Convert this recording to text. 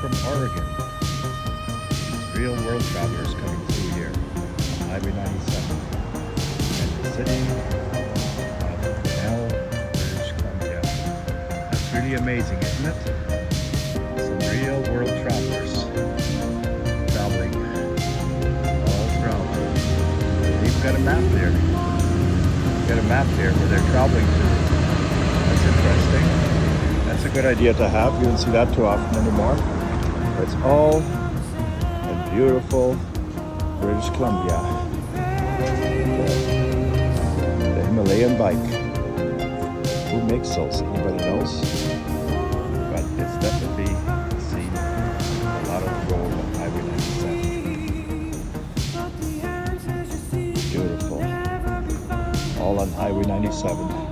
from Oregon. These real world travelers coming through here on Highway 97 and the city of Bell, British Columbia. That's really amazing, isn't it? Some real world travelers traveling all throughout. They've even got a map there. They've got a map there where they're traveling to. That's interesting. That's a good idea to have. You don't see that too often anymore. But it's all in beautiful British Columbia. The Himalayan bike. Who makes those? Anybody knows? But it's definitely seen a lot of the road on Highway 97. Beautiful. All on Highway 97.